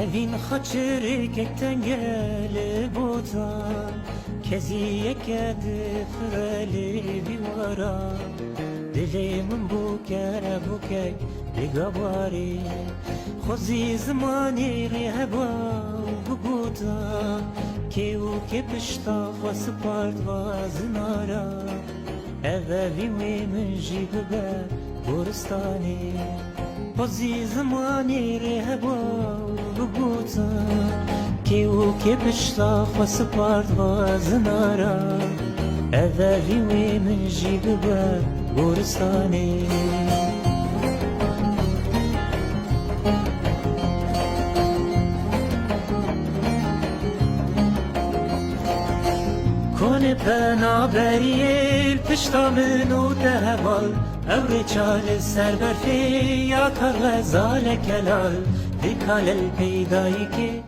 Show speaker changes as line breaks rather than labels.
Evin haçırı kekten geli buta Keziye kedi freli bivara Dilimin buke bigabari Khozi zmani rihba buguta Keu ke pishta khwasipart vaznara Evevi min jibe burstani Khozi zmani rihba buguta Keu ke pishta khwasipart vaznara Evevi min jibe burstani Kone pena beriyel pişta minu teheval Evri çale serberfi ya kar gazale kelal Dikalel peydayi ki